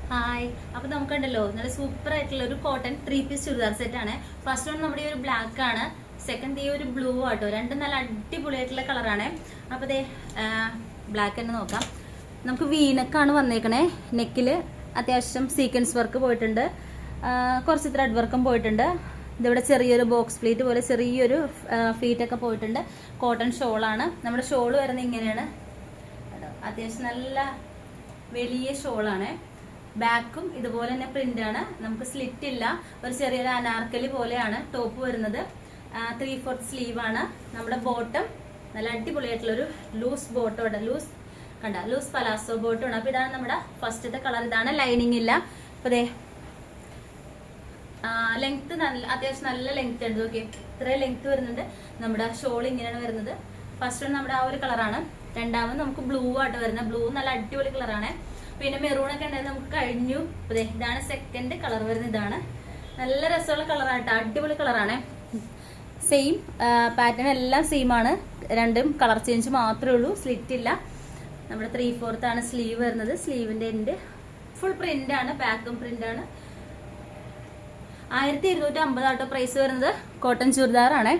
Hi. അപ്പോൾ നമുക്കുണ്ടല്ലോ നല്ല super ആയിട്ടുള്ള ഒരു കോട്ടൺ 3 പീസ് ചുരിദാർ സെറ്റ് ആണ്. ഫസ്റ്റ് വൺ നമ്മുടെ ഈ ഒരു ബ്ലാക്ക് ആണ്, സെക്കൻഡ് ഈ ഒരു ബ്ലൂ ആട്ടോ. രണ്ടും നല്ല അടിപൊളിയായിട്ടുള്ള കളറാണ്. അപ്പോൾ ദേ ബ്ലാക്ക് തന്നെ നോക്കാം. നമുക്ക് വീനക്കാണ് വന്നേക്കണേ. നെക്കിൽ അത്യാവശ്യം സീക്വൻസ് വർക്ക് പോയിട്ടുണ്ട്, കുറച്ച് ത്രെഡ് വർക്കും പോയിട്ടുണ്ട്. ഇതിവിടെ ചെറിയൊരു ബോക്സ് പ്ലീറ്റ് പോലെ ചെറിയൊരു ഫീറ്റൊക്കെ പോയിട്ടുണ്ട്. കോട്ടൺ ഷോളാണ്. നമ്മുടെ ഷോൾ വരുന്നത് ഇങ്ങനെയാണ്. അത്യാവശ്യം നല്ല വലിയ ഷോളാണ്. ബാക്കും ഇതുപോലെ തന്നെ പ്രിന്റ് ആണ്. നമുക്ക് സ്ലിറ്റ് ഇല്ല, ഒരു ചെറിയൊരു അനാർക്കലി പോലെയാണ് ടോപ്പ് വരുന്നത്. 3/4 സ്ലീവ് ആണ്. നമ്മുടെ ബോട്ടം നല്ല അടിപൊളിയായിട്ടുള്ളൊരു loose bottom, loose palazzo bottom ആണ്. അപ്പൊ ഇതാണ് നമ്മുടെ ഫസ്റ്റത്തെ കളർ. ഇതാണ് ലൈനിങ് ഇല്ല. അപ്പൊ ദേ ലെങ്ത് അത്യാവശ്യം നല്ല ലെങ്ത് ഉണ്ട്. ഓക്കെ, ഇത്രയും ലെങ്ത് വരുന്നുണ്ട്. നമ്മുടെ ഷോൾ ഇങ്ങനെയാണ് വരുന്നത്. ഫസ്റ്റ് വൺ നമ്മുടെ ആ ഒരു കളറാണ്. രണ്ടാമത് നമുക്ക് ബ്ലൂ ആയിട്ട് വരുന്നത്. ബ്ലൂ നല്ല അടിപൊളി കളറാണ്. പിന്നെ മെറൂൺ ഒക്കെ ഉണ്ടായിരുന്നു, നമുക്ക് കഴിഞ്ഞു. അതെ, ഇതാണ് സെക്കൻഡ് കളർ വരുന്നത്. ഇതാണ് നല്ല രസമുള്ള കളറായിട്ട്, അടിപൊളി കളറാണ്. സെയിം പാറ്റേൺ എല്ലാം സെയിം ആണ്, രണ്ടും കളർ ചേഞ്ച് മാത്രമേ ഉള്ളൂ. സ്ലിറ്റ് ഇല്ല. നമ്മുടെ 3/4 ആണ് സ്ലീവ് വരുന്നത്. സ്ലീവിന്റെ എൻഡ് ഫുൾ പ്രിന്റ് ആണ്, ബാക്കും പ്രിന്റ് ആണ്. 1250 ആട്ടോ പ്രൈസ് വരുന്നത്. കോട്ടൺ ചുരിദാറാണ്.